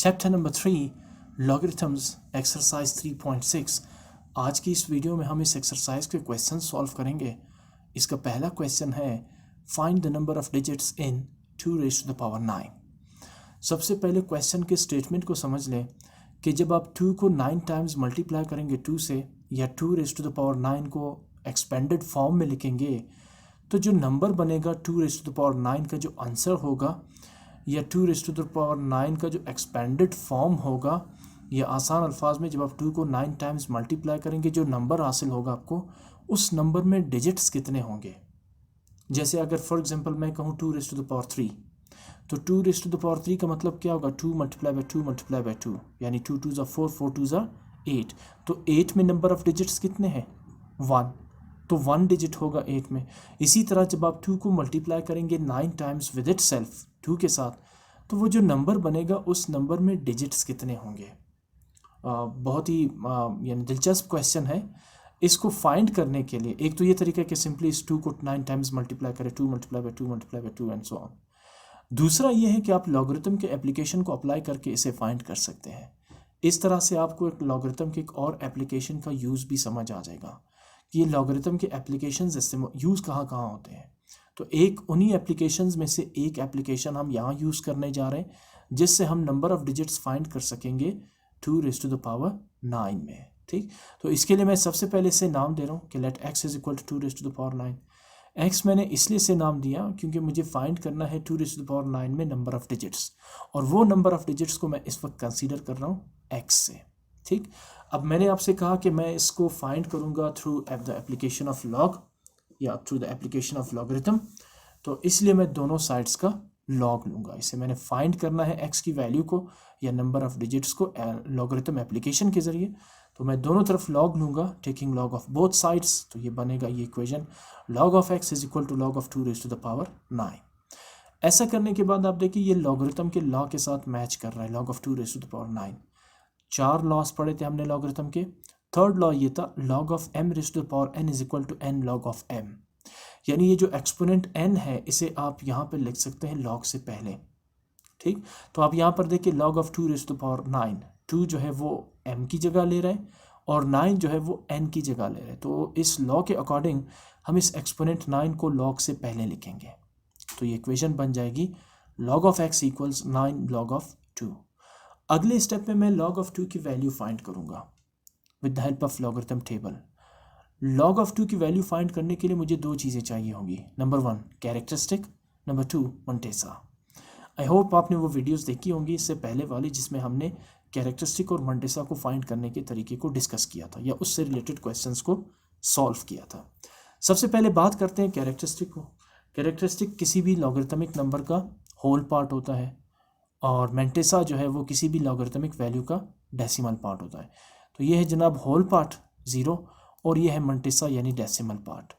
Chapter number 3 logarithms exercise 3.6। आज की इस वीडियो में हम इस एक्सरसाइज के क्वेश्चन सॉल्व करेंगे। इसका पहला क्वेश्चन है find the number of digits in 2 raised to the power 9। सबसे पहले क्वेश्चन के स्टेटमेंट को समझ लें कि जब आप 2 को 9 टाइम्स मल्टीप्लाई करेंगे 2 से, या 2 raised to the power 9 को एक्सपेंडेड फॉर्म में लिखेंगे, तो जो नंबर बनेगा 2 raised to the power 9 का जो आंसर होगा, या 2 raised to the power 9 का जो एक्सपेंडेड फॉर्म होगा, या आसान अल्फाज में जब आप 2 को 9 टाइम्स मल्टीप्लाई करेंगे जो नंबर हासिल होगा आपको, उस नंबर में डिजिट्स कितने होंगे। जैसे अगर फॉर एग्जांपल मैं कहूँ 2 raised to the power 3, तो 2 raised to the power 3 का मतलब क्या होगा, 2 मल्टीप्लाई बाई 2 मल्टीप्लाई बाई 2, यानी 2 2 ज़ा 4, 4 2 ज़ा 8। तो 8 में नंबर ऑफ डिजिट्स कितने हैं, 1, तो 1 डिजिट होगा 8 में। इसी तरह जब आप 2 को मल्टीप्लाई करेंगे 9 टाइम्स विद इट सेल्फ 2 के साथ, तो वो जो नंबर बनेगा उस नंबर में डिजिट्स कितने होंगे। बहुत ही यानी दिलचस्प क्वेश्चन है। इसको फाइंड करने के लिए एक तो ये तरीका है कि सिंपली इस 2 को 9 टाइम्स मल्टीप्लाई करें, 2 multiply by 2 multiply by 2 and so on. दूसरा ये है कि आप लॉगरिथम के एप्लीकेशन को अप्लाई करके इसे फाइंड कर सकते हैं। इस तरह से आपको एक लॉगरिथम के एक और एप्लीकेशन का यूज़ भी समझ आ जाएगा कि ये लॉगरिथम के एप्लीकेशंस इससे यूज़ कहाँ कहाँ होते हैं। तो एक उन्हीं एप्लीकेशंस में से एक एप्लीकेशन हम यहाँ यूज़ करने जा रहे हैं, जिससे हम नंबर ऑफ़ डिजिट्स फाइंड कर सकेंगे 2 raised to the power 9 में। ठीक, तो इसके लिए मैं सबसे पहले इसे नाम दे रहा हूँ कि let x is equal to 2 raised to the power 9। x मैंने इसलिए से नाम दिया क्योंकि मुझे फाइंड करना है 2 raised to the power 9 में नंबर ऑफ़ डिजिट्स, और वो नंबर ऑफ़ डिजिट्स को मैं इस वक्त कंसीडर कर रहा हूँ x से। ठीक, अब मैंने आपसे कहा कि मैं इसको फाइंड करूँगा through the application of log या through the application of logarithm, तो इसलिए मैं दोनों साइड्स का लॉग लूँगा। इसे मैंने फाइंड करना है x की वैल्यू को या नंबर ऑफ़ डिजिट्स को लॉगरिथम एप्लीकेशन के ज़रिए, तो मैं दोनों तरफ लॉग लूँगा, taking log of both sides. तो ये बनेगा ये equation, log of x is equal to log of 2 raised to the power 9। ऐसा करने के बाद आप देखिए ये लॉगरिथम के लॉ के साथ मैच कर रहा है, log of 2 raised to the power 9। 4 laws पढ़े थे हमने लॉगरिथम के। थर्ड लॉ ये था log of m raised to the power n is equal to n log of m, यानी ये जो एक्सपोनेंट n है इसे आप यहाँ पे लिख सकते हैं लॉग से पहले। ठीक, तो आप यहाँ पर देखिए log of 2 raised to the power 9, 2 जो है वो m की जगह ले रहे हैं और 9 जो है वो n की जगह ले रहे हैं। तो इस लॉ के अकॉर्डिंग हम इस एक्सपोनेंट 9 को लॉग से पहले लिखेंगे, तो ये इक्वेशन बन जाएगी log of x equals 9 log of 2। अगले स्टेप में मैं log of 2 की वैल्यू फाइंड करूँगा with the help of logarithm table. log of 2 की वैल्यू फाइंड करने के लिए मुझे दो चीज़ें चाहिए होंगी, number 1 characteristic, number 2 mantissa. I hope आपने वो वीडियोस देखी होंगी इससे पहले वाली जिसमें हमने कैरेक्टरिस्टिक और मंटेसा को फाइंड करने के तरीके को डिस्कस किया था या उससे रिलेटेड क्वेश्चंस को सॉल्व किया था। सबसे पहले बात करते हैं कैरेक्टरिस्टिक को। कैरेक्टरिस्टिक किसी भी लॉगरिथमिक नंबर का होल पार्ट होता है और मंटेसा जो है वो किसी भी लॉगरिथमिक वैल्यू का डेसिमल पार्ट होता है। तो ये है जनाब होल पार्ट 0 और ये है मंटेसा यानी डेसिमल पार्ट।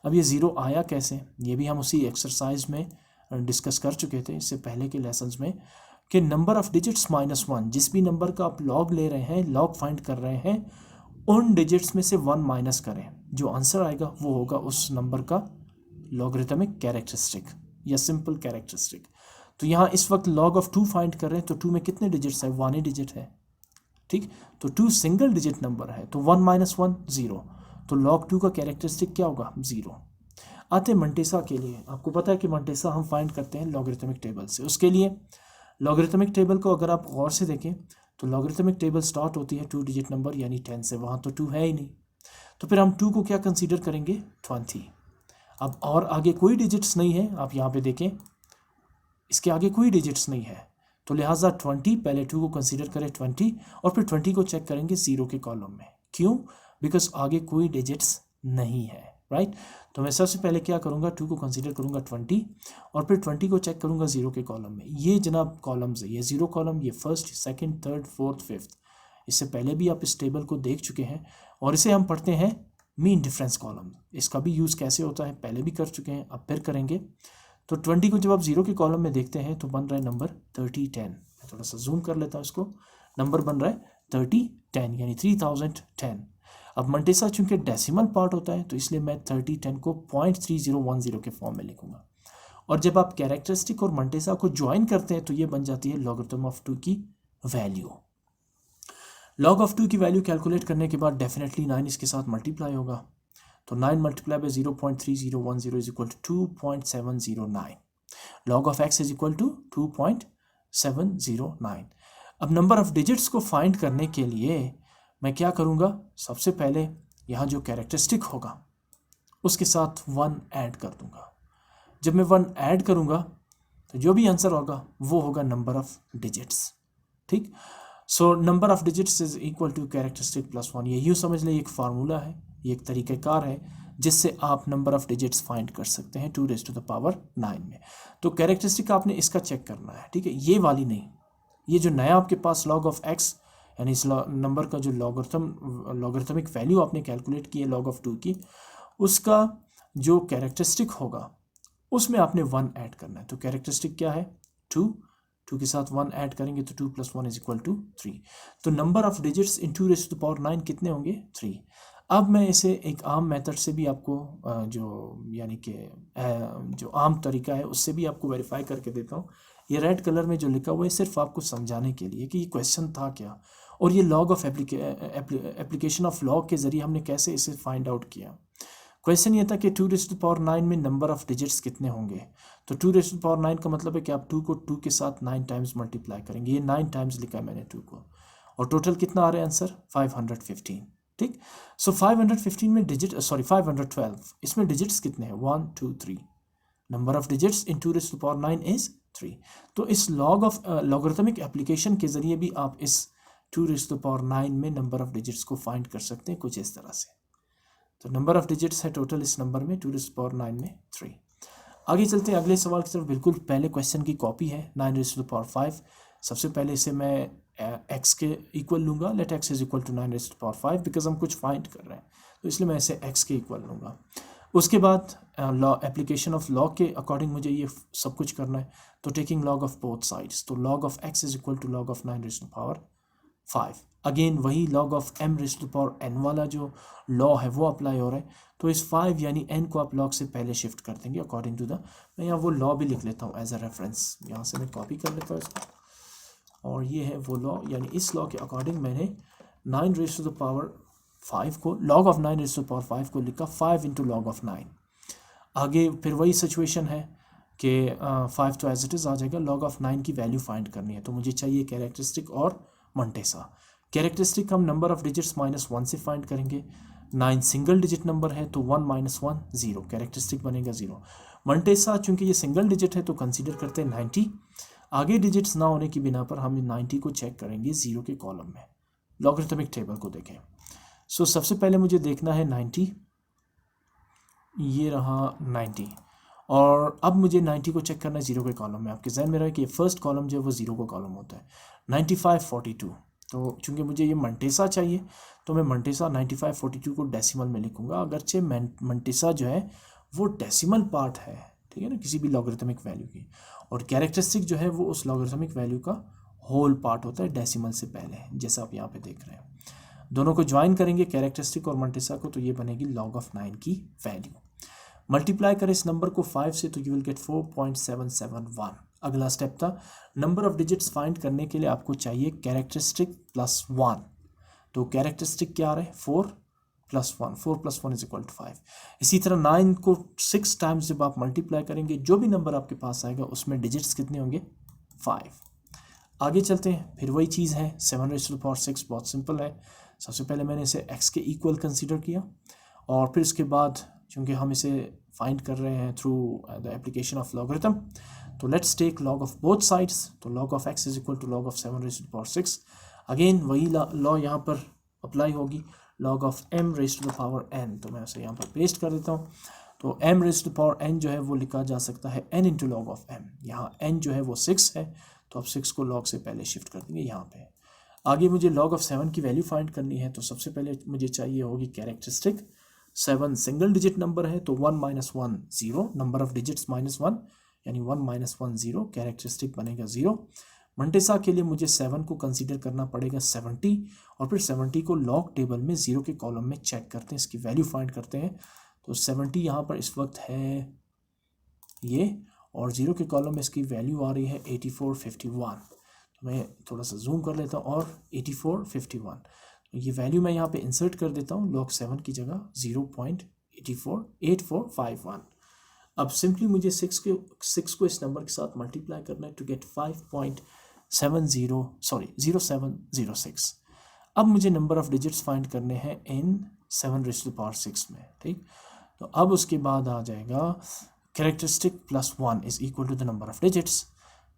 अब ये 0 आया कैसे, ये भी हम उसी एक्सरसाइज में डिस्कस कर चुके थे इससे पहले के लेसन्स में, कि नंबर ऑफ डिजिट्स -1, जिस भी नंबर का आप लॉग ले रहे हैं, लॉग फाइंड कर रहे हैं, उन डिजिट्स में से 1 माइनस करें, जो आंसर आएगा वो होगा उस नंबर का लॉगरिथमिक कैरेक्टरिस्टिक या सिंपल कैरेक्टरिस्टिक। तो यहाँ इस वक्त लॉग ऑफ 2 फाइंड कर रहे हैं, तो 2 में कितने डिजिट्स है, 1 ही डिजिट है। ठीक, तो 2 सिंगल डिजिट नंबर है, तो 1 - 1 0, तो log 2 का कैरेक्टरिस्टिक क्या होगा, 0। आते हैं मंटेसा के लिए। आपको पता है कि मंटेसा हम फाइंड करते हैं लॉगरिथमिक टेबल से। उसके लिए लॉगरिथमिक टेबल को अगर आप गौर से देखें तो लॉगरिथमिक टेबल स्टार्ट होती है 2 डिजिट नंबर यानी 10 से, वहाँ तो 2 है ही नहीं, तो फिर हम 2 को क्या कंसीडर करेंगे, 20। अब और आगे कोई डिजिट्स नहीं है, आप यहाँ पे देखें इसके आगे कोई डिजिट्स नहीं है, तो लिहाजा 20, पहले 2 को कंसीडर करें 20 और फिर 20 को चेक करेंगे 0 के कॉलम में। क्यों, बिकॉज आगे कोई डिजिट्स नहीं है, राइट। तो मैं सबसे पहले क्या करूँगा, 2 को कंसीडर करूँगा 20 और फिर 20 को चेक करूँगा 0 के कॉलम में। ये जनाब कॉलम्स है, ये 0 कॉलम, ये first, second, third, fourth, fifth. इससे पहले भी आप इस टेबल को देख चुके हैं और इसे हम पढ़ते हैं मीन डिफरेंस कॉलम। इसका भी यूज़ कैसे होता है पहले भी कर चुके हैं, अब फिर करेंगे। तो 20 को जब आप 0 के कॉलम में देखते हैं तो बन रहा है नंबर 3010। मैं थोड़ा सा जूम कर लेता हूँ इसको, नंबर बन रहा है 3010 यानी 3010। अब मंटेसा चूंकि डेसिमल पार्ट होता है तो इसलिए मैं 3010 को 0.3010 के फॉर्म में लिखूंगा। और जब आप कैरेक्टरिस्टिक और मंटेसा को ज्वाइन करते हैं तो ये बन जाती है लॉगरिथम ऑफ 2 की वैल्यू। लॉग ऑफ 2 की वैल्यू कैलकुलेट करने के बाद डेफिनेटली 9 इसके साथ मल्टीप्लाई होगा, तो 9 multiply by 0.3010 is equal to 2.709। Log of x is equal to 2.709। अब नंबर ऑफ डिजिट्स को फाइंड करने के लिए मैं क्या करूँगा, सबसे पहले यहाँ जो कैरेक्टरिस्टिक होगा उसके साथ 1 ऐड कर दूँगा। जब मैं 1 ऐड करूँगा तो जो भी आंसर होगा वो होगा नंबर ऑफ डिजिट्स। ठीक, so number of digits is equal to characteristic plus 1। ये यूँ समझ लें, एक फार्मूला है, ये एक तरीक़ाकार है जिससे आप नंबर ऑफ डिजिट्स फाइंड कर सकते हैं 2 रेज़ टू द पावर 9 में। तो कैरेक्टरिस्टिक आपने इसका चेक करना है, ठीक है, ये वाली नहीं, ये जो नया आपके पास लॉग ऑफ एक्स यानी इस नंबर का जो लॉगरिथमिक वैल्यू आपने कैलकुलेट की है लॉग ऑफ 2 की, उसका जो कैरेक्टरिस्टिक होगा उसमें आपने 1 ऐड करना है। तो कैरेक्टरिस्टिक क्या है, 2 के साथ 1 ऐड करेंगे तो 2 + 1 इज इक्वल टू 3। तो number of digits in 2 raise to the power 9 कितने होंगे, 3। अब मैं इसे एक आम मेथड से भी आपको जो यानी कि जो आम तरीका है उससे भी आपको वेरीफाई करके देता हूँ। ये रेड कलर में जो लिखा हुआ है सिर्फ आपको समझाने के लिए कि ये क्वेश्चन था क्या, और ये log of application of log के ज़रिए हमने कैसे इसे फाइंड आउट किया। क्वेश्चन ये था कि 2 रेज़ टू द पावर 9 में नंबर ऑफ डिजिट्स कितने होंगे। तो 2 रेज़ टू द पावर 9 का मतलब है कि आप 2 को 2 के साथ 9 टाइम्स मल्टीप्लाई करेंगे। ये 9 टाइम्स लिखा है मैंने 2 को, और टोटल कितना आ रहा है आंसर, 515। ठीक, सो 515 में डिजिट 512, इसमें डिजिट्स कितने हैं, 1 2 3। Number of digits in 2 raise to the power 9 is 3। तो इस लॉगरिथमिक एप्लीकेशन के ज़रिए भी आप इस 2 रेज़ टू द पावर 9 में नंबर ऑफ डिजिट्स को फाइंड कर सकते हैं कुछ इस तरह से। तो नंबर ऑफ डिजिट्स है टोटल इस नंबर में 2 रेज़ टू द पावर 9 में 3। आगे चलते हैं अगले सवाल की तरफ। बिल्कुल पहले क्वेश्चन की कॉपी है, 9 रेज़ टू द पावर 5। सबसे पहले इसे मैं x के इक्वल लूँगा, let x is equal to 9 raise to the power 5, because हम कुछ फाइंड कर रहे हैं तो इसलिए मैं इसे x के इक्वल लूँगा। उसके बाद एप्लीकेशन ऑफ लॉग के अकॉर्डिंग मुझे ये सब कुछ करना है, तो taking log of both sides, तो log of x is equal to log of 9 raise to the power 5। Again वही log of m raise to the power n वाला जो लॉ है वो अप्लाई हो रहा है, तो इस 5 यानी n को आप लॉग से पहले शिफ्ट कर देंगे अकॉर्डिंग टू द, मैं यहाँ वो लॉ भी लिख लेता हूँ एज अ रेफरेंस, यहाँ से मैं कॉपी कर लेता हूँ इसको, और ये है वो लॉ, यानी इस लॉ के अकॉर्डिंग मैंने 9 रेज़ टू द पावर 5 को, log of 9 raise to the power 5 को लिखा 5 इंटू लॉग ऑफ 9। आगे फिर वही सिचुएशन है कि 5 तो एज इट इज़ आ जाएगा, लॉग ऑफ 9 की वैल्यू फाइंड करनी है, तो मुझे चाहिए कैरेक्टरिस्टिक और मंटेसा। कैरेक्टरिस्टिक हम नंबर ऑफ डिजिट्स -1 से फाइंड करेंगे। 9 सिंगल डिजिट नंबर है तो 1 - 1 0, कैरेक्टरिस्टिक बनेगा 0। मंटेसा चूंकि ये सिंगल डिजिट है तो कंसीडर करते हैं 90। आगे डिजिट्स ना होने की बिना पर हम 90 को चेक करेंगे 0 के कॉलम में। लॉगरिथमिक टेबल को देखें, सो सबसे पहले मुझे देखना है 90, ये रहा 90, और अब मुझे 90 को चेक करना है 0 के कॉलम में। आपके जहन में रहे कि फर्स्ट कॉलम जो है वो 0 का कॉलम होता है। 95 42, तो चूंकि मुझे ये मंटेसा चाहिए तो मैं मंटेसा 95 42 को डेसिमल में लिखूंगा, अगरचे मंटेसा जो है वो डेसिमल पार्ट है, ठीक है ना, किसी भी लॉगरिथमिक वैल्यू की, और कैरेक्टरिस्टिक जो है वो उस लॉगरिथमिक वैल्यू का होल पार्ट होता है डेसिमल से पहले, जैसा आप यहाँ पे देख रहे हैं। दोनों को ज्वाइन करेंगे कैरेक्टरिस्टिक और मंटेसा को, तो ये बनेगी लॉग ऑफ 9 की वैल्यू। मल्टीप्लाई करें इस नंबर को 5 से तो यू विल गेट 4.771। अगला स्टेप था नंबर ऑफ डिजिट्स फाइंड करने के लिए आपको चाहिए कैरेक्टरिस्टिक प्लस 1, तो कैरेक्टरिस्टिक क्या आ रहा है 4 + 1, 4 + 1 इज इक्वल टू 5। इसी तरह 9 को 6 टाइम्स जब आप मल्टीप्लाई करेंगे जो भी नंबर आपके पास आएगा उसमें डिजिट्स कितने होंगे 5। आगे चलते हैं, फिर वही चीज़ है 7 रेज़ टू द पावर 6, बहुत सिंपल है। सबसे पहले मैंने इसे x के इक्वल कंसीडर किया, और फिर उसके बाद चूँकि हम इसे फाइंड कर रहे हैं through the application of logarithm, तो let's take log of both sides, तो log of x is equal to log of 7 raise to the power 6। Again वही लॉ यहाँ पर अप्लाई होगी, log of m raise to the power n, तो मैं उसे यहाँ पर पेस्ट कर देता हूँ। तो m raise to the power n जो है वो लिखा जा सकता है n into log of m, यहाँ n जो है वो 6 है, तो आप 6 को लॉग से पहले शिफ्ट कर देंगे यहाँ पे। आगे मुझे log ऑफ 7 की वैल्यू फाइंड करनी है, तो सबसे पहले मुझे चाहिए होगी कैरेक्टरिस्टिक। 7 सिंगल डिजिट नंबर है तो 1 - 1 0, नंबर ऑफ डिजिट्स -1 यानी 1 - 1 0, कैरेक्टरिस्टिक बनेगा 0। मंटेसा के लिए मुझे 7 को कंसीडर करना पड़ेगा 70, और फिर 70 को लॉग टेबल में 0 के कॉलम में चेक करते हैं, इसकी वैल्यू फाइंड करते हैं। तो 70 यहाँ पर इस वक्त है ये, और 0 के कॉलम में इसकी वैल्यू आ रही है 8451। मैं थोड़ा सा जूम कर लेता हूँ, और 8451, तो ये वैल्यू मैं यहाँ पे इंसर्ट कर देता हूँ log 7 की जगह 0.8451। अब सिंपली मुझे 6 को इस नंबर के साथ मल्टीप्लाई करना है टू गेट 0706। अब मुझे नंबर ऑफ डिजिट्स फाइंड करने हैं इन 7⁻6 में, ठीक। तो अब उसके बाद आ जाएगा characteristic plus 1 is equal to the number of digits.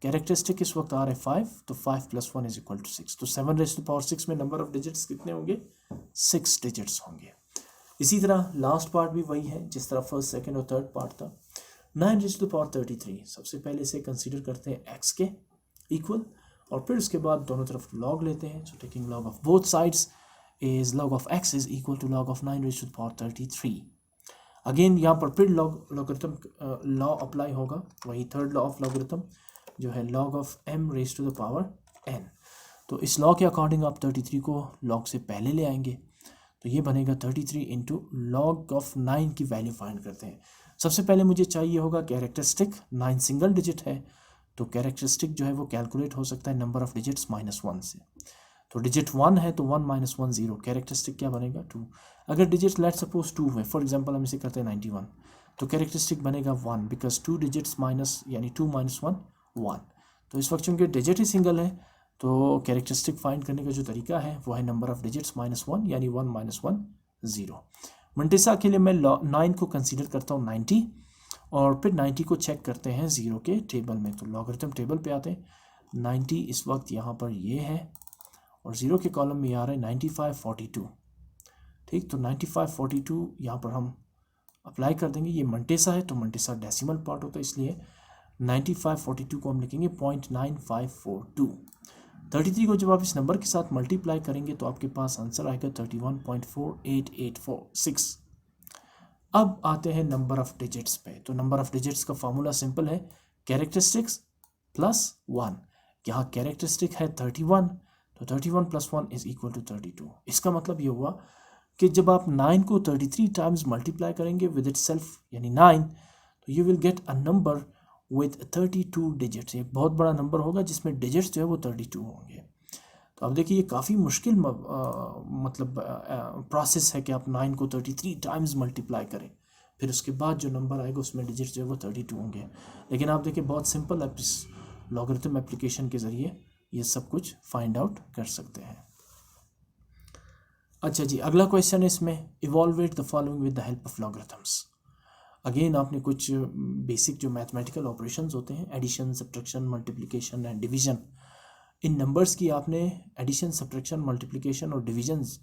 Characteristic इस वक्त आ रहे 5, तो 5 + 1 इज इक्वल टू 6। तो 7⁻6 में नंबर ऑफ डिजिट्स कितने होंगे? 6 डिजिट्स होंगे। इसी तरह लास्ट पार्ट भी वही है जिस तरह फर्स्ट, सेकंड और थर्ड पार्ट था। 9⁻33 सबसे पहले इसे कंसीडर करते हैं x के इक्वल, और फिर उसके बाद दोनों तरफ लॉग लेते हैं। So taking log of both sides is log of x is equal to log of 9⁻33। Again यहाँ पर फिर लॉगरिथम लॉ अप्लाई होगा, वही थर्ड लॉ ऑफ लॉगरिथम जो है log of m⁻n। तो इस लॉ के अकॉर्डिंग आप 33 को लॉग से पहले ले आएंगे, तो ये बनेगा 33 इंटू log of 9 की वैल्यू फाइंड करते हैं। सबसे पहले मुझे चाहिए होगा कैरेक्टरिस्टिक। 9 सिंगल डिजिट है, तो कैरेक्टरिस्टिक जो है वो कैलकुलेट हो सकता है नंबर ऑफ डिजिट्स -1 से। तो डिजिट 1 है तो 1 - 1 0, कैरेक्टरिस्टिक क्या बनेगा? 2। अगर डिजिट लेट सपोज 2 है, फॉर एग्जांपल हम इसे करते हैं 91, तो कैरेक्टरिस्टिक बनेगा 1, बिकॉज 2 डिजिट्स माइनस यानी 2 - 1 1। तो इस वक्त चूँकि डिजिट ही सिंगल है, तो कैरेक्टरिस्टिक फाइंड करने का जो तरीका है वो है नंबर ऑफ डिजिट्स -1 यानी 1 - 1 0। मंटेसा के लिए मैं 9 को कंसीडर करता हूँ 90, और फिर 90 को चेक करते हैं 0 के टेबल में। तो लॉगरिथम टेबल पे आते हैं, 90 इस वक्त यहाँ पर ये है, और 0 के कॉलम में आ रहा है 9542, ठीक। तो 9542 यहाँ पर हम अप्लाई कर देंगे। ये मंटेसा है तो मंटेसा डेसिमल पार्ट होता है, इसलिए 9542 को हम लिखेंगे 0.9542। 33 को जब आप इस नंबर के साथ मल्टीप्लाई करेंगे तो आपके पास आंसर आएगा 31.48846। अब आते हैं नंबर ऑफ डिजिट्स पे। तो नंबर ऑफ डिजिट्स का फॉर्मूला सिंपल है, कैरेक्टरिस्टिक्स प्लस 1। यहाँ कैरेक्टरिस्टिक है 31, तो 31 + 1 इज इक्वल टू 32। इसका मतलब ये हुआ कि जब आप 9 को 33 टाइम्स मल्टीप्लाई करेंगे विद इट सेल्फ यानी 9, तो you will get a number with 32 digits. एक बहुत बड़ा नंबर होगा जिसमें डिजिट्स जो है वो 32 होंगे। तो अब देखिए ये काफ़ी मुश्किल प्रोसेस है कि आप 9 को 33 टाइम्स मल्टीप्लाई करें, फिर उसके बाद जो नंबर आएगा उसमें डिजिट्स जो है वो 32 होंगे। लेकिन आप देखिए बहुत सिंपल है, इस लॉगरिथम एप्लीकेशन के ज़रिए ये सब कुछ फाइंड आउट कर सकते हैं। अच्छा जी, अगला क्वेश्चन है इसमें, evaluate the following with the help of logarithms. Again आपने कुछ बेसिक जो मैथमेटिकल ऑपरेशंस होते हैं, addition, subtraction, multiplication and division, इन नंबर्स की आपने एडिशन, सब्ट्रैक्शन, मल्टीप्लिकेशन और डिवीजन्स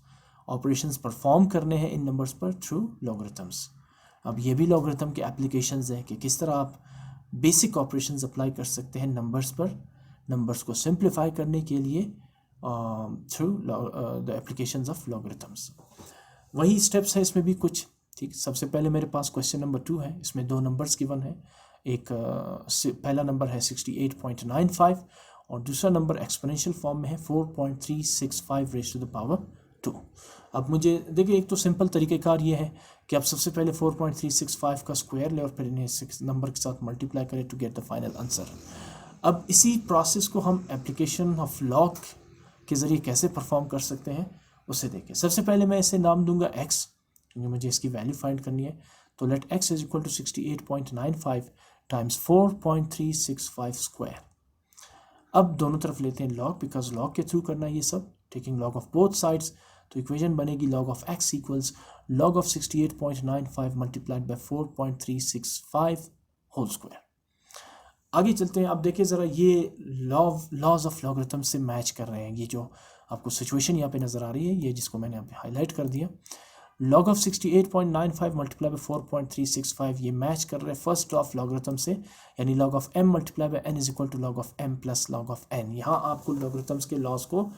ऑपरेशंस परफॉर्म करने हैं इन नंबर्स पर थ्रू लॉगरिथम्स। अब ये भी लॉगरिथम के एप्लीकेशंस हैं कि किस तरह आप बेसिक ऑपरेशंस अप्लाई कर सकते हैं नंबर्स पर, नंबर्स को सिंप्लीफाई करने के लिए through the applications of logarithms. वही स्टेप्स है इसमें भी कुछ, ठीक। सबसे पहले मेरे पास क्वेश्चन नंबर 2 है, इसमें 2 नंबर्स गिवन है। एक पहला नंबर है 68.95 और दूसरा नंबर एक्सपोनेंशियल फॉर्म में है 4.365 रेज़ टू द पावर 2। अब मुझे देखिए, एक तो सिंपल तरीक़ेकार ये है कि आप सबसे पहले 4.365 का स्क्वायर लें और फिर इन्हें 6 नंबर के साथ मल्टीप्लाई करें to get the final answer. अब इसी प्रोसेस को हम एप्लीकेशन ऑफ लॉग के ज़रिए कैसे परफॉर्म कर सकते हैं उसे देखें। सबसे पहले मैं इसे नाम दूंगा x, क्योंकि मुझे इसकी वैल्यू फाइंड करनी है। तो let x is equal to 68.95 times 4.365 square. अब दोनों तरफ लेते हैं लॉग, बिकॉज लॉग के थ्रू करना है ये सब, taking log of both sides. तो इक्वेशन बनेगी log of x equals log of 68.95 multiplied by 4.365 whole square. आगे चलते हैं। आप देखिए ज़रा, ये लॉज ऑफ लॉगरिथम से मैच कर रहे हैं। ये जो आपको सिचुएशन यहाँ पे नज़र आ रही है, ये जिसको मैंने अभी हाईलाइट कर दिया, log of 68.95 मल्टीप्लाई बाय 4.365, ये मैच कर रहे हैं फर्स्ट लॉ ऑफ लॉगरिथम से, यानी log of m multiply by n is equal to log of m plus log of n। यहाँ आपको लॉगरिथम्स के लॉज को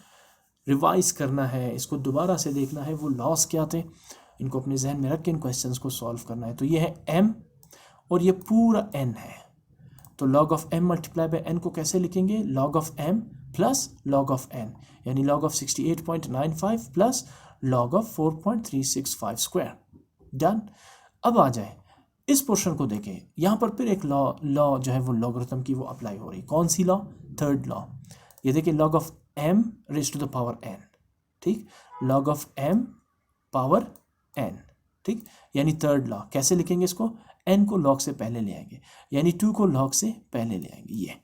रिवाइज करना है, इसको दोबारा से देखना है वो लॉज क्या थे, इनको अपने जहन में रख के इन क्वेश्चंस को सॉल्व करना है। तो ये है m और ये पूरा n है, तो log of m multiply by n को कैसे लिखेंगे? log of m plus log of n, यानी log of 68.95 plus log of 4.365 square. Done. अब आ जाए इस पोर्शन को देखें, यहाँ पर फिर एक लॉ जो है वो लॉगरिथम की वो अप्लाई हो रही। कौन सी लॉ? Third law. ये देखिए log of m raise to the power n, ठीक, log of m power n, ठीक, यानी थर्ड लॉ। कैसे लिखेंगे इसको, n को log से पहले ले आएंगे, यानी 2 को log से पहले ले आएंगे। ये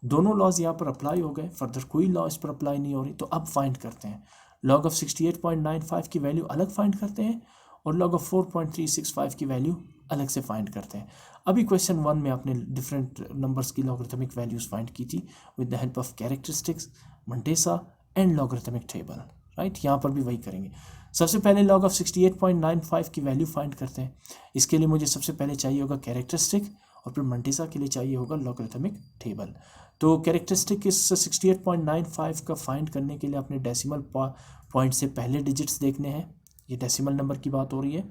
दोनों लॉज यहाँ पर अप्लाई हो गए, फर्दर कोई लॉ इस पर अप्लाई नहीं हो रही। तो अब फाइंड करते हैं, log ऑफ 68.95 की वैल्यू अलग फाइंड करते हैं और log ऑफ 4.365 की वैल्यू अलग से फाइंड करते हैं। अभी क्वेश्चन 1 में आपने डिफरेंट नंबर्स की लॉगरिथमिक वैल्यूज फाइंड की थी with the help of characteristics, mantissa and logarithmic table, right. यहाँ पर भी वही करेंगे। सबसे पहले log ऑफ 68.95 की वैल्यू फाइंड करते हैं। इसके लिए मुझे सबसे पहले चाहिए होगा कैरेक्टरिस्टिक और फिर मंटेसा के लिए चाहिए होगा लॉगरिथमिक टेबल। तो कैरेक्टरिस्टिक इस 68.95 का फाइंड करने के लिए अपने डेसिमल पॉइंट से पहले डिजिट्स देखने हैं। ये डेसिमल नंबर की बात हो रही है।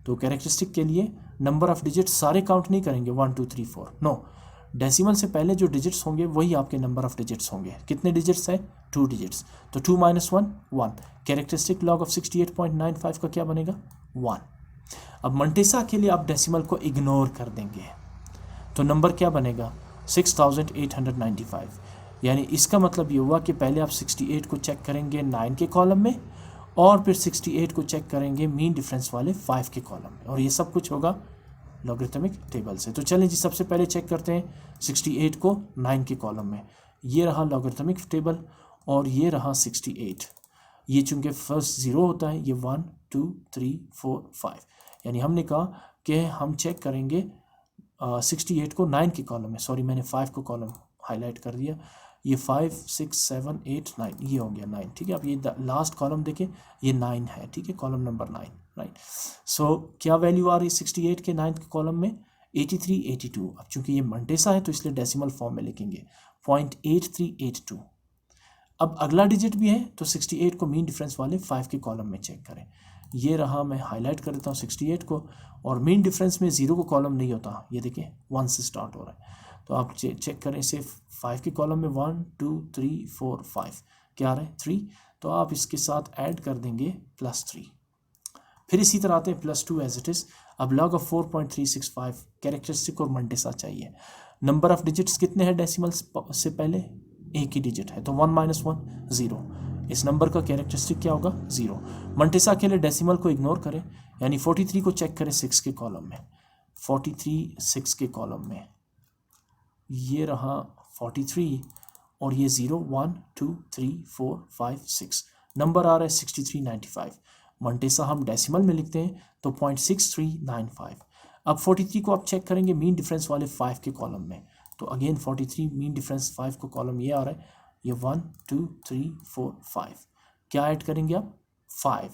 तो कैरेक्टरिस्टिक के लिए नंबर ऑफ डिजिट्स सारे काउंट नहीं करेंगे 1 2 3 4, नो, डेसिमल से पहले जो डिजिट्स होंगे वही आपके नंबर ऑफ डिजिट्स होंगे। कितने डिजिट्स है, 2 डिजिट्स, तो 2 - 1 1। कैरेक्टरिस्टिक log ऑफ 68.95 का क्या बनेगा, 1। अब मंटेसा के लिए आप डेसिमल को इग्नोर कर देंगे तो नंबर क्या बनेगा, 6895। यानी इसका मतलब ये हुआ कि पहले आप 68 को चेक करेंगे 9 के कॉलम में और फिर 68 को चेक करेंगे मीन डिफरेंस वाले 5 के कॉलम में, और ये सब कुछ होगा लॉगरिथमिक टेबल से। तो चलें जी, सबसे पहले चेक करते हैं 68 को 9 के कॉलम में। ये रहा लॉगरिथमिक टेबल और ये रहा 68। ये चूंकि फर्स्ट 0 होता है, ये 1 2 3 4 5, यानी हमने कहा कि हम चेक करेंगे 68 को 9 के कॉलम में। सॉरी, मैंने 5 को कॉलम हाईलाइट कर दिया। ये 5 6 7 8 9, ये हो गया 9, ठीक है। अब ये लास्ट कॉलम देखें, ये 9 है, ठीक है, कॉलम नंबर 9, राइट। सो क्या वैल्यू आ रही है 68 के 9 के कॉलम में, 83 82। अब चूंकि ये मंटेसा है तो इसलिए डेसिमल फॉर्म में लिखेंगे 0.8382। अब अगला डिजिट भी है तो 68 को मीन डिफरेंस वाले 5 के कॉलम में चेक करें। ये रहा, मैं हाईलाइट कर देता हूँ 68 को, और मीन डिफरेंस में 0 को कॉलम नहीं होता, ये देखिए 1 से स्टार्ट हो रहा है। तो आप चेक करें इसे 5 के कॉलम में 1 2 3 4 5, क्या आ रहा है 3, तो आप इसके साथ ऐड कर देंगे +3। फिर इसी तरह आते हैं +2 एज इट इज़। अब log ऑफ 4.365 कैरेक्टरिस्टिक और मंटेसा चाहिए। नंबर ऑफ डिजिट्स कितने हैं डेसिमल से पहले, एक ही डिजिट है, तो 1 - 1 0। इस नंबर का कैरेक्टरिस्टिक क्या होगा, 0। मंटेसा के लिए डेसिमल को इग्नोर करें, यानी 43 को चेक करें 6 के कॉलम में, 43 6 के कॉलम में, ये रहा 43 और ये 0 1 2 3 4 5 6, नंबर आ रहा है 6395। मंटेसा हम डेसिमल में लिखते हैं तो 0.6395। अब 43 को आप चेक करेंगे मीन डिफरेंस वाले 5 के कॉलम में, तो अगेन 43 मीन डिफरेंस 5 को कॉलम ये आ रहा है, ये 1 2 3 4 5, क्या ऐड करेंगे आप, 5।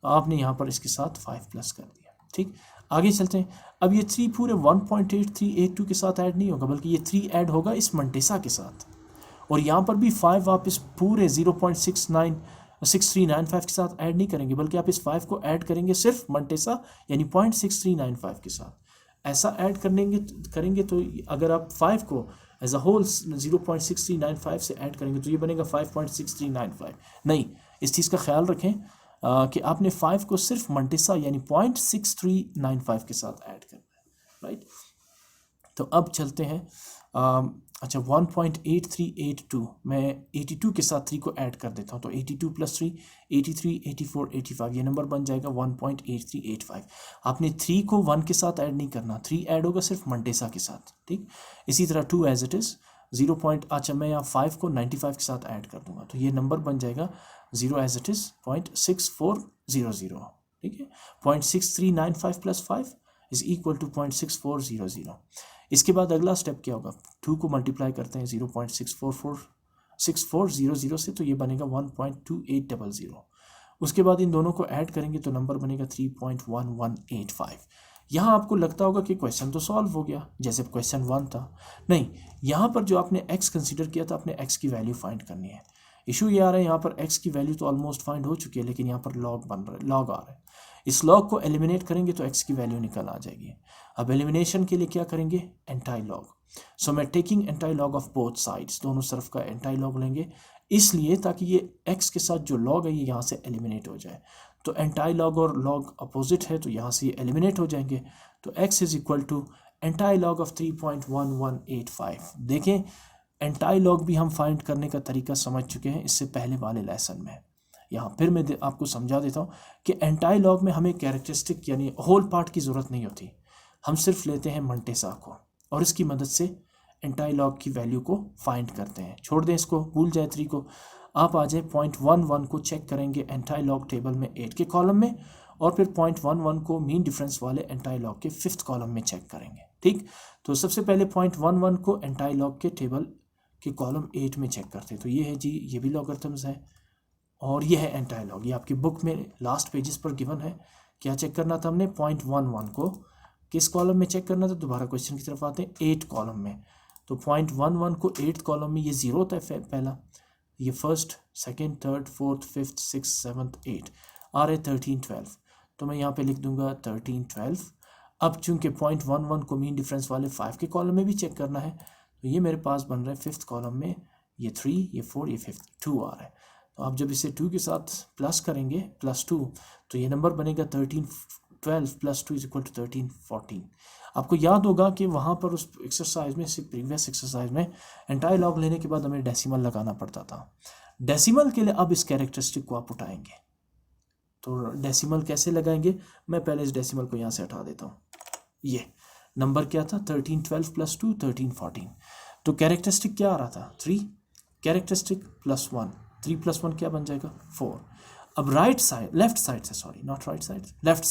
आपने यहाँ पर इसके साथ 5 प्लस कर दिया, ठीक। आगे चलते हैं। अब ये 3 पूरे 1.8382 के साथ ऐड नहीं होगा, बल्कि ये 3 ऐड होगा इस मंटेसा के साथ, और यहाँ पर भी 5 आप इस पूरे 0.6395 के साथ ऐड नहीं करेंगे, बल्कि आप इस 5 को ऐड करेंगे सिर्फ मंटेसा यानी 0.6395 के साथ। ऐसा ऐड करेंगे तो अगर आप 5 को एज अ होल 0.6395 से ऐड करेंगे तो ये बनेगा 5.6395। नहीं, इस चीज़ का ख्याल रखें कि आपने 5 को सिर्फ मंटेसा यानी 0.6395 के साथ ऐड करना है, राइट। तो अब चलते हैं अच्छा 1.8382, मैं 82 के साथ 3 को ऐड कर देता हूँ, तो 82 + 3 83 84 85, ये नंबर बन जाएगा 1.8385। आपने 3 को 1 के साथ ऐड नहीं करना, 3 ऐड होगा सिर्फ मंटेसा के साथ, ठीक। इसी तरह 2 एज इट इज़ 0. अच्छा मैं यहाँ 5 को 95 के साथ ऐड कर दूंगा, तो ये नंबर बन जाएगा 0 एज इट इज़ 0.6400, ठीक है। 0.6395 + 5 इज इक्वल टू 0.6400। इसके बाद अगला स्टेप क्या होगा, 2 को मल्टीप्लाई करते हैं 0.6400 से, तो ये बनेगा 1.2800। उसके बाद इन दोनों को ऐड करेंगे तो नंबर बनेगा 3.1185। यहाँ आपको लगता होगा कि क्वेश्चन तो सॉल्व हो गया जैसे क्वेश्चन 1 था, नहीं, यहाँ पर जो आपने x कंसीडर किया था, आपने x की वैल्यू फाइंड करनी है। इशू ये आ रहा है यहाँ पर x की वैल्यू तो ऑलमोस्ट फाइंड हो चुकी है, लेकिन यहाँ पर लॉग बन रहा है, लॉग आ रहा है। इस लॉग को एलिमिनेट करेंगे तो x की वैल्यू निकल आ जाएगी। अब एलिमिनेशन के लिए क्या करेंगे, एंटाई लॉग। सो मैं taking antilog of both sides, दोनों तरफ का एंटाई लॉग लेंगे, इसलिए ताकि ये x के साथ जो लॉग है ये यहाँ से एलिमिनेट हो जाए। तो एंटाई लॉग और लॉग अपोजिट है तो यहाँ से ये एलिमिनेट हो जाएंगे, तो x is equal to antilog of 3.1185। देखें एंटाई लॉग भी हम फाइंड करने का तरीका समझ चुके हैं इससे पहले वाले लेसन में। यहाँ फिर मैं आपको समझा देता हूँ कि एंटाई लॉग में हमें कैरेक्टरिस्टिक यानी होल पार्ट की ज़रूरत नहीं होती, हम सिर्फ लेते हैं मंटेसा को और इसकी मदद से एंटाई लॉग की वैल्यू को फाइंड करते हैं। छोड़ दें इसको, भूल जाए 3 को। आप आ जाए 0.11 को चेक करेंगे एंटाई लॉग टेबल में 8 के कॉलम में, और फिर 0.11 को मीन डिफरेंस वाले एंटाई लॉग के 5th कॉलम में चेक करेंगे। ठीक, तो सबसे पहले 0.11 को एंटाई लॉग के टेबल के कॉलम 8 में चेक करते हैं। तो ये है जी, ये भी लॉगरिथम्स है और ये है एंटाई लॉग। ये आपकी बुक में लास्ट पेजेस पर गिवन है। क्या चेक करना था हमने? 0.11 को किस कॉलम में चेक करना था? दोबारा क्वेश्चन की तरफ आते हैं, 8 कॉलम में। तो 0.11 को 8th कॉलम में, ये 0 होता है पहला, ये 1st, 2nd, 3rd, 4th, 5th, 6th, 7th, 8 आ रहे 13, 12। तो मैं यहाँ पे लिख दूंगा 13, 12। अब चूंकि 0.11 को मीन डिफरेंस वाले 5 के कॉलम में भी चेक करना है, तो ये मेरे पास बन रहा है 5th कॉलम में, ये 3, ये 4, ये 5th, 2 आ रहा है। तो आप जब इसे 2 के साथ प्लस करेंगे, +2, तो ये नंबर बनेगा 13, 12 + 2 = 13, 14। आपको याद होगा कि वहाँ पर उस एक्सरसाइज में, प्रीवियस एक्सरसाइज में, एंटाई लॉग लेने के बाद हमें डेसिमल लगाना पड़ता था। डेसिमल के लिए अब इस कैरेक्टरिस्टिक को आप उठाएंगे, तो डेसिमल कैसे लगाएंगे? मैं पहले इस डेसिमल को यहाँ से हटा देता हूँ। ये नंबर क्या था? 13, 12 + 2, 13, 14। तो कैरेक्टरिस्टिक क्या आ रहा था? 3। कैरेक्टरिस्टिक +1, 3 + 1 क्या बन जाएगा? 4। अब राइट साइड, लेफ्ट साइड से, sorry not right side, left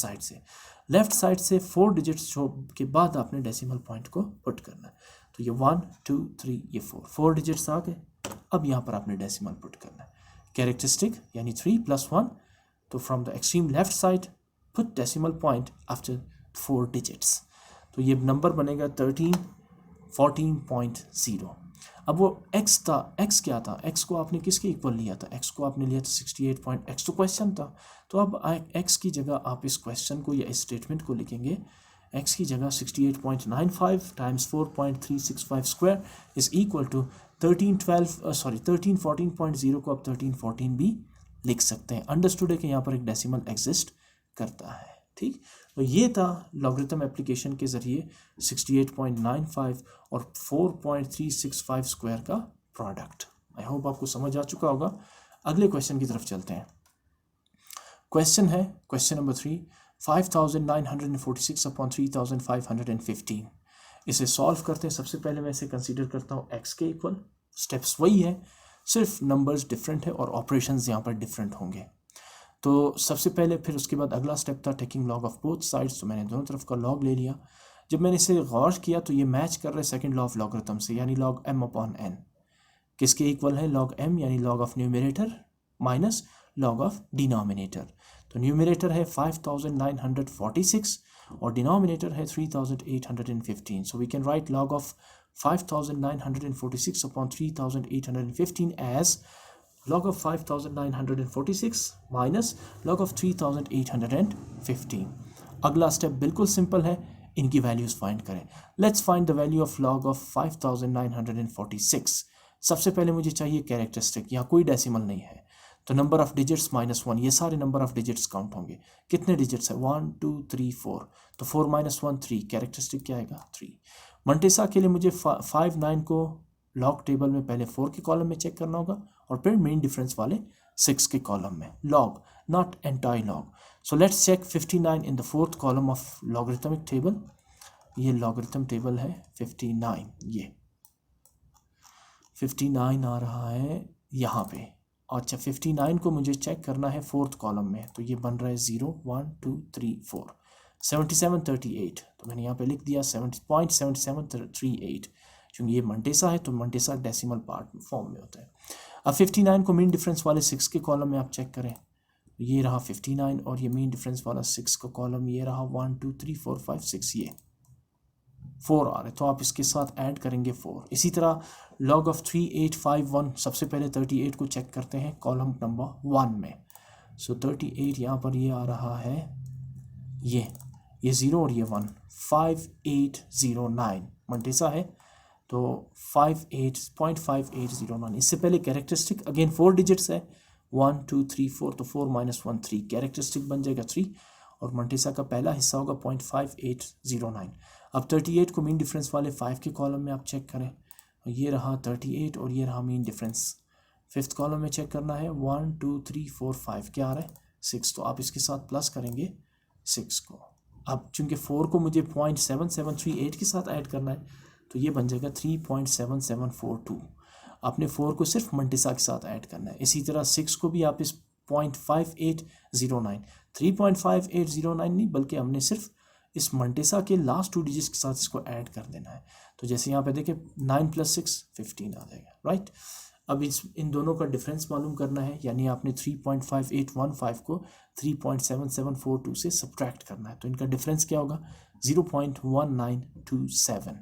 side से 4 डिजिट्स के बाद आपने डेसिमल पॉइंट को पुट करना है। तो ये 1, 2, 3, ये 4 डिजिट्स आ गए। अब यहाँ पर आपने डेसिमल पुट करना है। कैरेक्टरिस्टिक यानी 3 + 1, तो from the extreme left side put decimal point after 4 digits. तो ये नंबर बनेगा 13, 14.0। अब वो x था, x क्या था? x को आपने किसके इक्वल लिया था? x को आपने लिया था 68 x तो क्वेश्चन था। तो अब x की जगह आप इस क्वेश्चन को या इस स्टेटमेंट को लिखेंगे, x की जगह 68.95 × 4.365² इज इक्वल टू 13, 14.0 को आप 1314 भी लिख सकते हैं। अंडरस्टूड है कि यहाँ पर एक डेसिमल एग्जिस्ट करता है। ठीक, तो ये था लॉगरिथम एप्लीकेशन के ज़रिए 68.95 और 4.365² का प्रोडक्ट। आई होप आपको समझ आ चुका होगा। अगले क्वेश्चन की तरफ चलते हैं। क्वेश्चन है क्वेश्चन नंबर 3, 5946 अपॉन 3515। इसे सॉल्व करते हैं। सबसे पहले मैं इसे कंसीडर करता हूँ x के इक्वल। स्टेप्स वही है, सिर्फ नंबर्स डिफरेंट है और ऑपरेशंस यहाँ पर डिफरेंट होंगे। तो सबसे पहले, फिर उसके बाद अगला स्टेप था taking log of both sides. तो मैंने दोनों तरफ का लॉग ले लिया। जब मैंने इसे गौर किया तो ये मैच कर रहा है सेकंड लॉ ऑफ लॉगरिथम से, यानी log m/n। किसके इक्वल है? log m, यानी log of numerator minus log of denominator. तो न्यूमरेटर है 5946 और डिनोमिनेटर है 3815। So we can write log of 5946 upon 3815 as log of 5946 minus log of 3815। अगला स्टेप बिल्कुल सिंपल है, इनकी वैल्यूज फाइंड करें। Let's find the value of log of 5946। सबसे पहले मुझे चाहिए कैरेक्टरिस्टिक, यहाँ कोई डेसिमल नहीं है, तो नंबर ऑफ डिजिट्स -1, ये सारे नंबर ऑफ डिजिट्स काउंट होंगे। कितने डिजिट्स है? 1, 2, 3, 4। तो 4 - 1 3, कैरेक्टरिस्टिक क्या आएगा? 3। मंटेसा के लिए मुझे 59 को लॉग टेबल में पहले 4 के कॉलम में चेक करना होगा और फिर मेन डिफरेंस वाले 6 के कॉलम में। Log, not antilog. So let's check 59 in the 4th column of logarithmic table. ये लॉगरिथम टेबल है 59, ये 59 आ रहा है यहाँ पे। अच्छा, 59 को मुझे चेक करना है 4th कॉलम में, तो ये बन रहा है 0, 1, 2, 3, 4, 77, 38। तो मैंने यहाँ पे लिख दिया 70.7738, क्योंकि ये मंटेसा है तो मंटेसा डेसिमल पार्ट फॉर्म में होता है। अब 59 को मीन डिफरेंस वाले 6 के कॉलम में आप चेक करें, ये रहा 59 और ये मीन डिफरेंस वाला 6 का कॉलम, ये रहा 1, 2, 3, 4, 5, 6, ये 4 आ रहे, तो आप इसके साथ ऐड करेंगे 4। इसी तरह log ऑफ 3851, सबसे पहले 38 को चेक करते हैं कॉलम नंबर 1 में। सो 38 यहाँ पर ये आ रहा है, ये 0 और ये 1, 5809 मंटेसा है, तो 58.5809। इससे पहले कैरेक्टरिस्टिक अगेन 4 डिजिट्स है, 1, 2, 3, 4, तो 4 - 1 3, कैरेक्टरिस्टिक बन जाएगा 3 और मंटेसा का पहला हिस्सा होगा 0.5809। अब 38 को मीन डिफरेंस वाले 5 के कॉलम में आप चेक करें, ये रहा 38 और ये रहा मीन डिफरेंस। फिफ्थ कॉलम में चेक करना है 1 2 3 4 5 क्या आ रहा है 6, तो आप इसके साथ प्लस करेंगे 6 को। अब चूंकि 4 को मुझे 0.7738 के साथ ऐड करना है तो ये बन जाएगा 3.7742। आपने 4 को सिर्फ मंटिसा के साथ ऐड करना है। इसी तरह 6 को भी आप इस 0.5809 3.5809 नहीं बल्कि हमने सिर्फ इस मंटिसा के लास्ट 2 डिजिट्स के साथ इसको ऐड कर देना है। तो जैसे यहाँ पे देखें 9 + 6 15 आ जाएगा, राइट। अब इन दोनों का डिफरेंस मालूम करना है, यानी आपने 3.5815 को 3.7742 से सब्ट्रैक्ट करना है। तो इनका डिफरेंस क्या होगा 0.1927।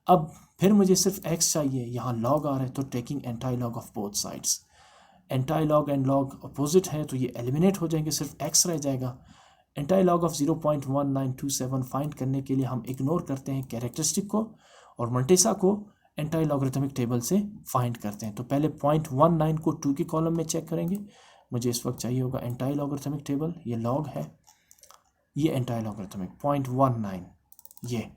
अब फिर मुझे सिर्फ x चाहिए, यहाँ log आ रहा है तो taking antilog of both sides. Anti log and log opposite है तो ये एलिमिनेट हो जाएंगे, सिर्फ x रह जाएगा। एंटाई लॉग ऑफ 0.1927 फाइंड करने के लिए हम इग्नोर करते हैं कैरेक्टरिस्टिक को और मंटेसा को एंटाई लॉगरिथमिक टेबल से फाइंड करते हैं। तो पहले 0.19 को 2 के कॉलम में चेक करेंगे। मुझे इस वक्त चाहिए होगा एंटाई लॉगरिथमिक टेबल, ये लॉग है, ये एंटाई लॉगरिथमिक 0.19 ये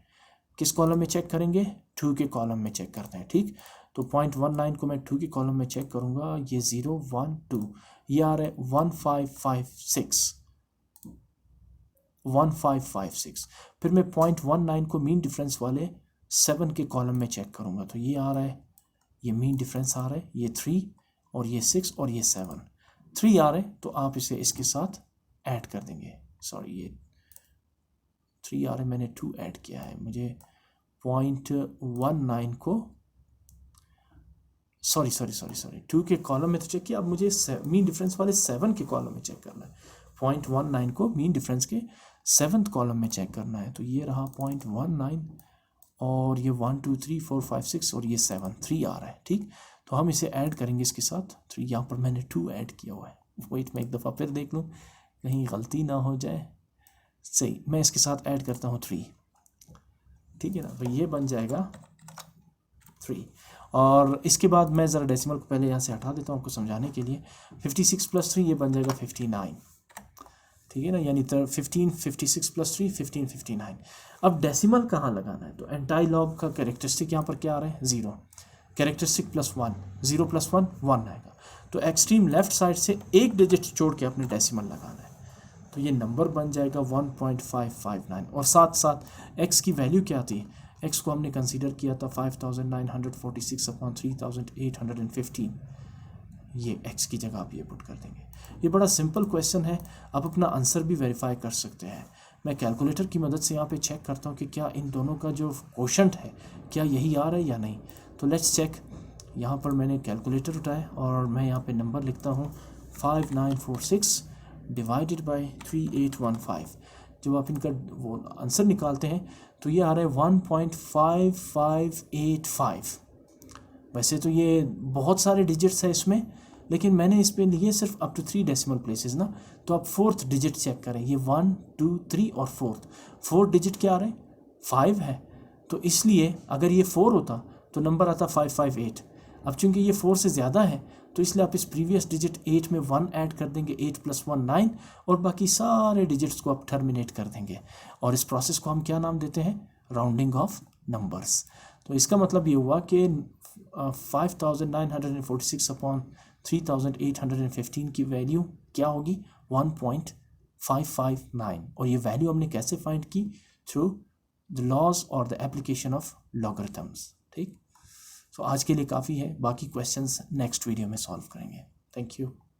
किस कॉलम में चेक करेंगे 2 के कॉलम में चेक करते हैं, ठीक। तो 0.19 को मैं 2 के कॉलम में चेक करूंगा, ये 0 1 2 ये आ रहा है 1556। फिर मैं 0.19 को मीन डिफरेंस वाले 7 के कॉलम में चेक करूंगा तो ये आ रहा है, ये मीन डिफरेंस आ रहा है, ये 3 और ये 6 और ये 7 3 आ रहे हैं तो आप इसे इसके साथ ऐड कर देंगे। सॉरी ये 3 आ रहे हैं, मैंने 2 ऐड किया है। मुझे 0.19 को सॉरी 2 के कॉलम में तो चेक किया, अब मुझे मीन डिफरेंस वाले 7 के कॉलम में चेक करना है। 0.19 को मीन डिफरेंस के 7th कॉलम में चेक करना है तो ये रहा 0.19 और ये 1 2 3 4 5 6 और ये 7 3 आ रहा है, ठीक। तो हम इसे ऐड करेंगे इसके साथ 3, यहाँ पर मैंने 2 ऐड किया हुआ है। वेट मैं एक दफ़ा फिर देख लूँ कहीं गलती ना हो जाए। सही, मैं इसके साथ ऐड करता हूँ 3, ठीक है ना। तो ये बन जाएगा 3 और इसके बाद मैं ज़रा डेसिमल को पहले यहाँ से हटा देता हूँ आपको समझाने के लिए। 56 + 3 ये बन जाएगा 59, ठीक है ना, यानी 15 56 + 3 15 59। अब डेसिमल कहाँ लगाना है तो एंटाई लॉग का कैरेक्टरिस्टिक यहाँ पर क्या आ रहा है 0, कैरेक्टरिस्टिक +1 0 + 1 1 आएगा। तो एक्सट्रीम लेफ्ट साइड से एक डिजिट छोड़ के अपने डेसिमल लगाना है तो ये नंबर बन जाएगा 1.559 और साथ साथ x की वैल्यू क्या थी, x को हमने कंसीडर किया था 5946/3815। ये x की जगह आप ये पुट कर देंगे। ये बड़ा सिंपल क्वेश्चन है, आप अपना आंसर भी वेरीफाई कर सकते हैं। मैं कैलकुलेटर की मदद से यहाँ पे चेक करता हूँ कि क्या इन दोनों का जो क्वोशंट है क्या यही आ रहा है या नहीं। तो लेट्स चेक। यहाँ पर मैंने कैलकुलेटर उठाया और मैं यहाँ पे नंबर लिखता हूँ 5946 डिवाइडेड बाय 3815। जब आप इनका वो आंसर निकालते हैं तो ये आ रहा है 1.5585। वैसे तो ये बहुत सारे डिजिट्स है इसमें, लेकिन मैंने इस पे लिए सिर्फ अप टू 3 डेसिमल प्लेसेस ना। तो आप 4th डिजिट चेक करें, ये 1 2 3 और 4th डिजिट क्या आ रहे हैं 5 है। तो इसलिए अगर ये 4 होता तो नंबर आता 558। अब चूंकि ये 4 से ज़्यादा है तो इसलिए आप इस प्रीवियस डिजिट 8 में 1 ऐड कर देंगे, 8 + 1 9 और बाकी सारे डिजिट्स को आप टर्मिनेट कर देंगे। और इस प्रोसेस को हम क्या नाम देते हैं राउंडिंग ऑफ नंबर्स। तो इसका मतलब ये हुआ कि 5946/3815 की वैल्यू क्या होगी 1.559 और ये वैल्यू हमने कैसे फाइंड की थ्रू द लॉज और द एप्लीकेशन ऑफ लॉगरिथम्स, ठीक। तो आज के लिए काफ़ी है, बाकी क्वेश्चंस नेक्स्ट वीडियो में सॉल्व करेंगे। Thank you.